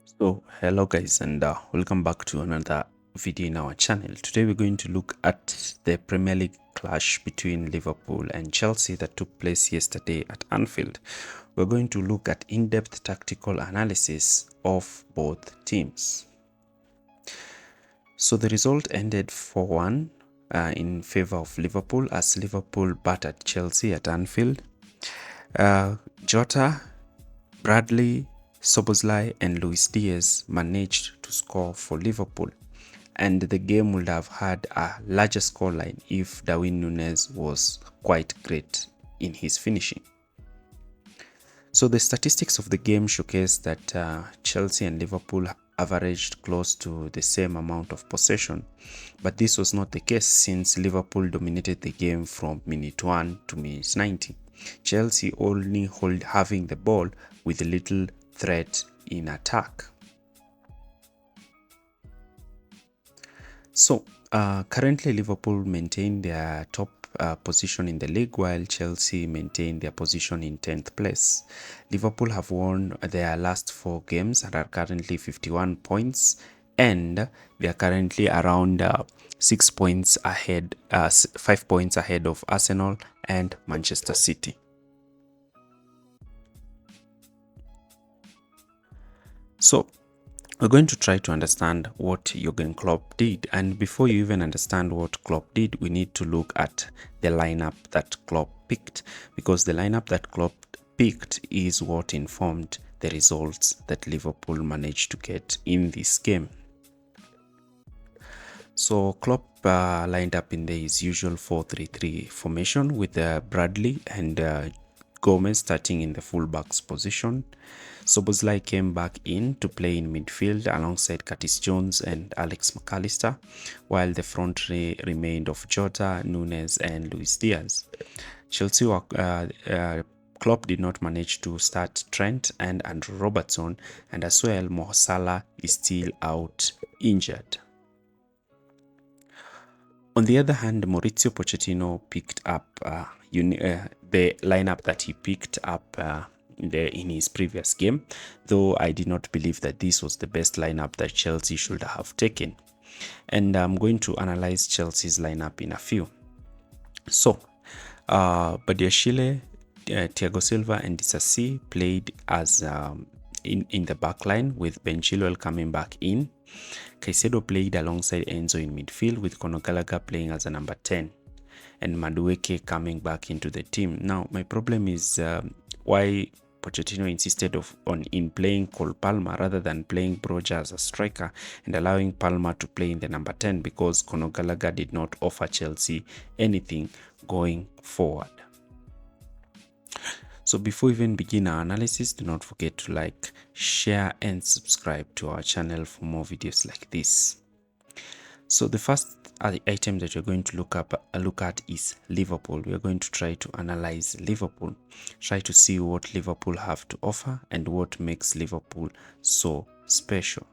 So hello guys, and welcome back to another video in our channel. Today we're going to look at the Premier League clash between Liverpool and Chelsea that took place yesterday at Anfield. We're going to look at in-depth tactical analysis of both teams. So the result ended 4-1 in favor of Liverpool as Liverpool battered Chelsea at Anfield. Jota, Bradley, Szoboszlai and Luis Diaz managed to score for Liverpool, and the game would have had a larger scoreline if Darwin Núñez was quite great in his finishing. So the statistics of the game showcase that Chelsea and Liverpool averaged close to the same amount of possession, but this was not the case since Liverpool dominated the game from minute 1 to minute 90. Chelsea only having the ball with little threat in attack. So currently Liverpool maintain their top position in the league while Chelsea maintain their position in 10th place. Liverpool have won their last 4 games and are currently 51 points, and they are currently around 6 points ahead, 5 points ahead of Arsenal and Manchester City. So we're going to try to understand what Jurgen Klopp did, and before you even understand what Klopp did, we need to look at the lineup that Klopp picked, because the lineup that Klopp picked is what informed the results that Liverpool managed to get in this game. So Klopp lined up in his usual 4-3-3 formation with Bradley and Gomez starting in the fullbacks position. Szoboszlai came back in to play in midfield alongside Curtis Jones and Alex McAllister, while the front three remained of Jota, Núñez and Luis Diaz. Chelsea Klopp did not manage to start Trent and Andrew Robertson, and as well Mo Salah is still out injured. On the other hand, Mauricio Pochettino picked up the lineup that he picked up in his previous game, though I did not believe that this was the best lineup that Chelsea should have taken. And I'm going to analyze Chelsea's lineup in a few. So, Badiashile, Thiago Silva and Disasi played as in the back line, with Ben Chilwell coming back in. Caicedo played alongside Enzo in midfield, with Conor Gallagher playing as a number 10 and Madueke coming back into the team. Now, my problem is why Pochettino insisted in playing Cole Palmer rather than playing Broja as a striker and allowing Palmer to play in the number 10, because Conor Gallagher did not offer Chelsea anything going forward. So before we even begin our analysis, do not forget to like, share and subscribe to our channel for more videos like this. So the first item that we're going to look at is Liverpool. We are going to try to analyze Liverpool, try to see what Liverpool have to offer and what makes Liverpool so special.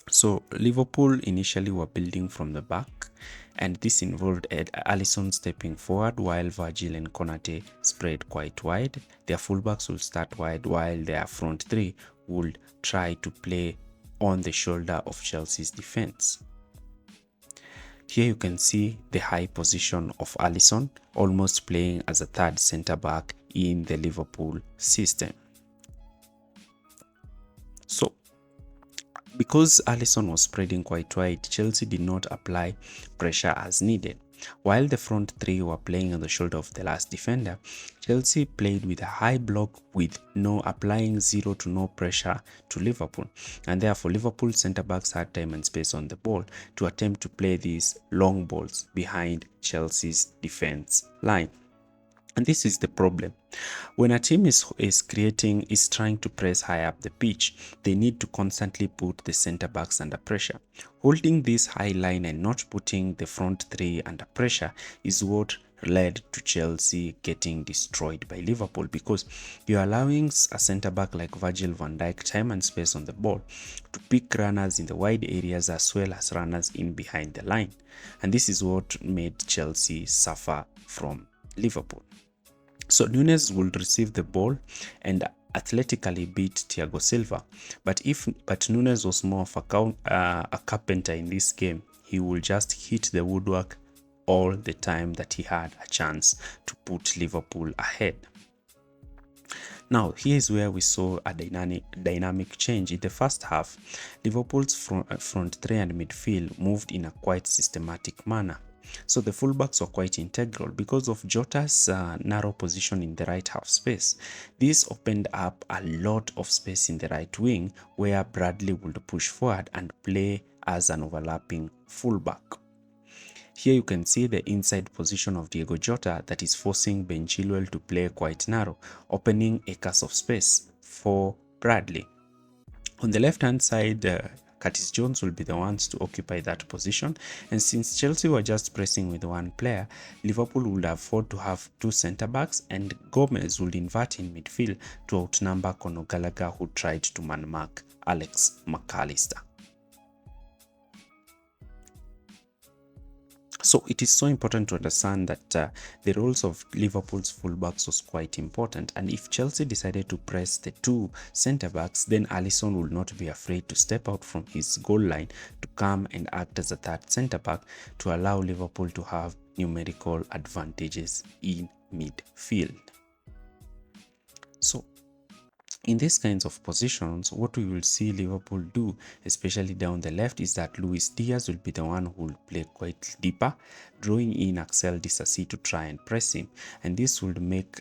So Liverpool initially were building from the back, and this involved Alisson stepping forward while Virgil and Konate spread quite wide. Their fullbacks will start wide while their front three would try to play on the shoulder of Chelsea's defense. Here you can see the high position of Alisson, almost playing as a third centre back in the Liverpool system. So because Alisson was spreading quite wide, Chelsea did not apply pressure as needed. While the front three were playing on the shoulder of the last defender, Chelsea played with a high block with applying zero to no pressure to Liverpool, and therefore Liverpool centre-backs had time and space on the ball to attempt to play these long balls behind Chelsea's defense line. And this is the problem. When a team is trying to press high up the pitch, they need to constantly put the center backs under pressure. Holding this high line and not putting the front three under pressure is what led to Chelsea getting destroyed by Liverpool, because you're allowing a center back like Virgil van Dijk time and space on the ball to pick runners in the wide areas as well as runners in behind the line. And this is what made Chelsea suffer from Liverpool. So Núñez will receive the ball and athletically beat Thiago Silva. But Nunes was more of a carpenter in this game. He will just hit the woodwork all the time that he had a chance to put Liverpool ahead. Now, here is where we saw a dynamic change. In the first half, Liverpool's front three and midfield moved in a quite systematic manner. So the fullbacks were quite integral because of Jota's narrow position in the right half space. This opened up a lot of space in the right wing where Bradley would push forward and play as an overlapping fullback. Here you can see the inside position of Diego Jota that is forcing Ben Chilwell to play quite narrow, opening acres of space for Bradley. On the left hand side, Curtis Jones will be the ones to occupy that position, and since Chelsea were just pressing with one player, Liverpool would afford to have two centre backs, and Gomez would invert in midfield to outnumber Conor Gallagher, who tried to man-mark Alex McAllister. So it is so important to understand that the roles of Liverpool's fullbacks was quite important, and if Chelsea decided to press the two centre-backs, then Alisson would not be afraid to step out from his goal line to come and act as a third centre-back to allow Liverpool to have numerical advantages in midfield. So in these kinds of positions, what we will see Liverpool do, especially down the left, is that Luis Diaz will be the one who will play quite deeper, drawing in Axel Disasi to try and press him, and this will make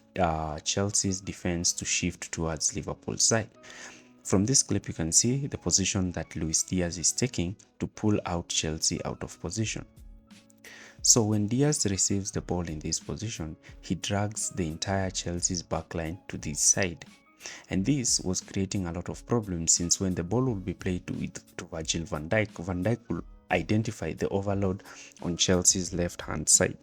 Chelsea's defense to shift towards Liverpool's side. From this clip, you can see the position that Luis Diaz is taking to pull out Chelsea out of position. So when Diaz receives the ball in this position, he drags the entire Chelsea's backline to this side. And this was creating a lot of problems, since when the ball will be played to Virgil van Dijk will identify the overload on Chelsea's left-hand side,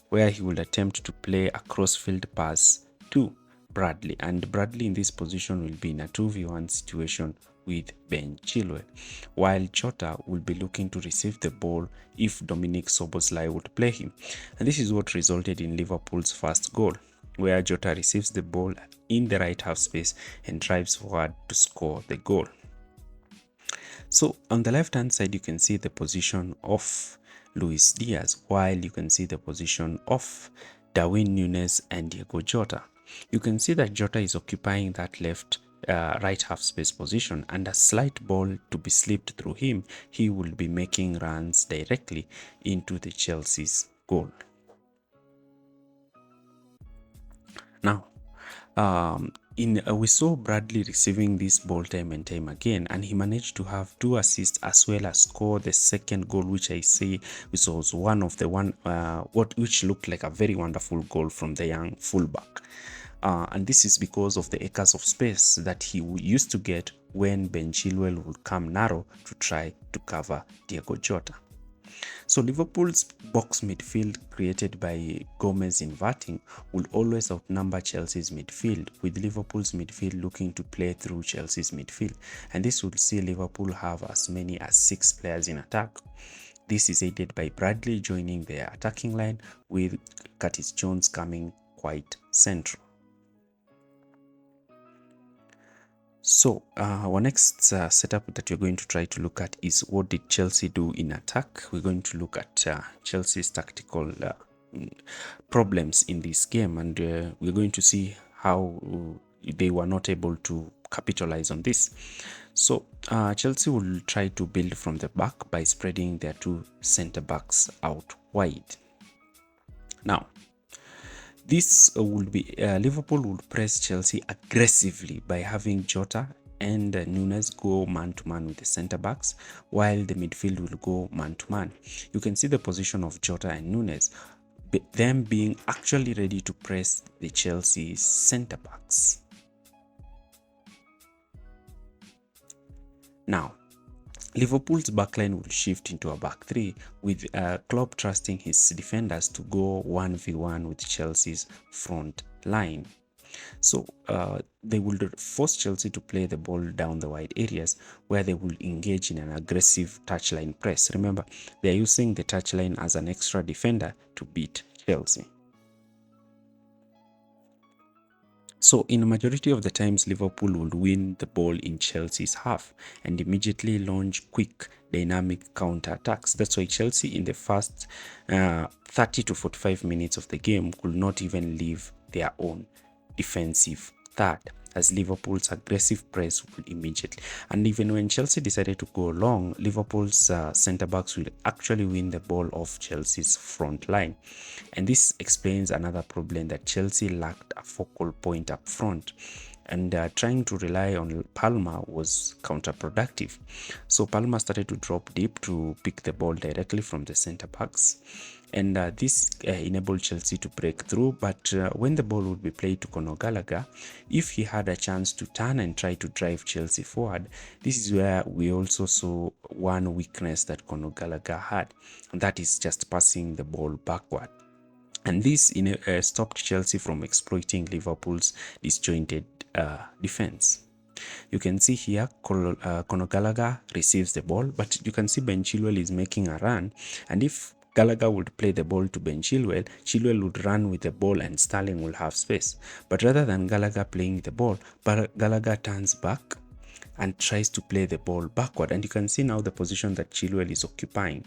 where he will attempt to play a crossfield pass to Bradley. And Bradley in this position will be in a 2v1 situation with Ben Chilwell, while Jota will be looking to receive the ball if Dominic Szoboszlai would play him. And this is what resulted in Liverpool's first goal, where Jota receives the ball in the right half space and drives forward to score the goal. So on the left hand side, you can see the position of Luis Diaz, while you can see the position of Darwin Núñez and Diego Jota. You can see that Jota is occupying that left right half space position, and a slight ball to be slipped through him, he will be making runs directly into the Chelsea's goal. Now, we saw Bradley receiving this ball time and time again, and he managed to have 2 assists as well as score the second goal, which was one of the which looked like a very wonderful goal from the young fullback. And this is because of the acres of space that he used to get when Ben Chilwell would come narrow to try to cover Diego Jota. So Liverpool's box midfield created by Gomez inverting will always outnumber Chelsea's midfield, with Liverpool's midfield looking to play through Chelsea's midfield, and this will see Liverpool have as many as 6 players in attack. This is aided by Bradley joining their attacking line, with Curtis Jones coming quite central. So our next setup that we're going to try to look at is what did Chelsea do in attack. We're going to look at Chelsea's tactical problems in this game, and we're going to see how they were not able to capitalize on this. So Chelsea will try to build from the back by spreading their 2 center backs out wide. Now, this would be Liverpool would press Chelsea aggressively by having Jota and Núñez go man-to-man with the centre-backs, while the midfield will go man-to-man. You can see the position of Jota and Núñez, them being actually ready to press the Chelsea centre-backs. Now, Liverpool's backline will shift into a back 3, with Klopp trusting his defenders to go 1v1 with Chelsea's front line. So they will force Chelsea to play the ball down the wide areas, where they will engage in an aggressive touchline press. Remember, they are using the touchline as an extra defender to beat Chelsea. So in a majority of the times, Liverpool would win the ball in Chelsea's half and immediately launch quick, dynamic counter-attacks. That's why Chelsea in the first 30 to 45 minutes of the game could not even leave their own defensive third, as Liverpool's aggressive press would immediately. And even when Chelsea decided to go long, Liverpool's centre-backs will actually win the ball off Chelsea's front line. And this explains another problem, that Chelsea lacked a focal point up front, and trying to rely on Palmer was counterproductive. So Palmer started to drop deep to pick the ball directly from the centre backs, and this enabled Chelsea to break through. But when the ball would be played to Conor Gallagher, if he had a chance to turn and try to drive Chelsea forward, this is where we also saw one weakness that Conor Gallagher had, and that is just passing the ball backward. And this stopped Chelsea from exploiting Liverpool's disjointed defense. You can see here Conor Gallagher receives the ball, but you can see Ben Chilwell is making a run, and if Gallagher would play the ball to Ben Chilwell, Chilwell would run with the ball and Sterling will have space. But rather than Gallagher playing the ball, Gallagher turns back and tries to play the ball backward, and you can see now the position that Chilwell is occupying.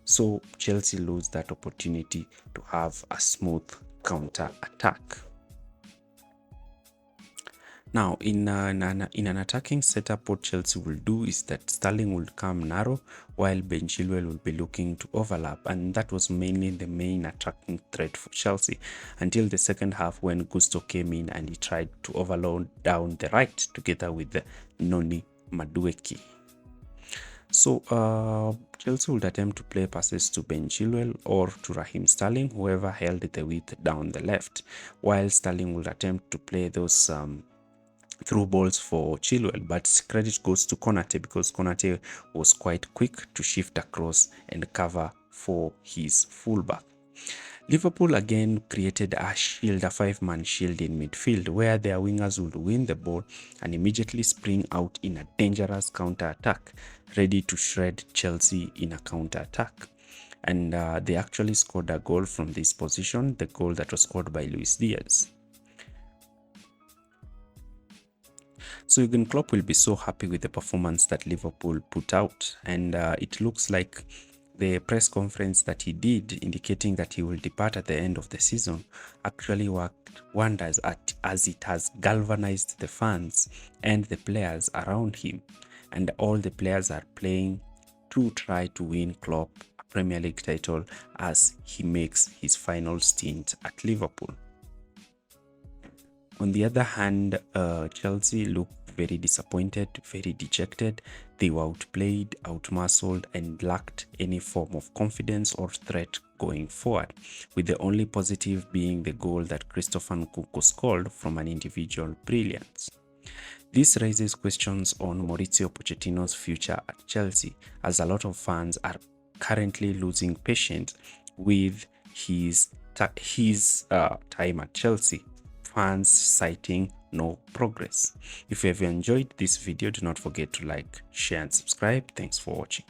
So Chelsea lose that opportunity to have a smooth counter attack. Now, in an attacking setup, what Chelsea will do is that Sterling will come narrow while Ben Chilwell will be looking to overlap, and that was mainly the main attacking threat for Chelsea until the second half, when Gusto came in and he tried to overload down the right together with Noni Madueke. So Chelsea would attempt to play passes to Ben Chilwell or to Raheem Sterling, whoever held the width down the left, while Sterling would attempt to play those through balls for Chilwell, but credit goes to Konate because Konate was quite quick to shift across and cover for his fullback. Liverpool again created a shield, a five-man shield in midfield, where their wingers would win the ball and immediately spring out in a dangerous counter-attack, ready to shred Chelsea in a counter-attack. And they actually scored a goal from this position, the goal that was scored by Luis Diaz. So Jurgen Klopp will be so happy with the performance that Liverpool put out, and it looks like the press conference that he did indicating that he will depart at the end of the season actually worked wonders as it has galvanized the fans and the players around him, and all the players are playing to try to win Klopp a Premier League title as he makes his final stint at Liverpool. On the other hand, Chelsea looked very disappointed, very dejected. They were outplayed, outmuscled, and lacked any form of confidence or threat going forward, with the only positive being the goal that Christopher Nkunku scored from an individual brilliance. This raises questions on Mauricio Pochettino's future at Chelsea, as a lot of fans are currently losing patience with his time at Chelsea. Fans citing no progress. If you have enjoyed this video, do not forget to like, share, and subscribe. Thanks for watching.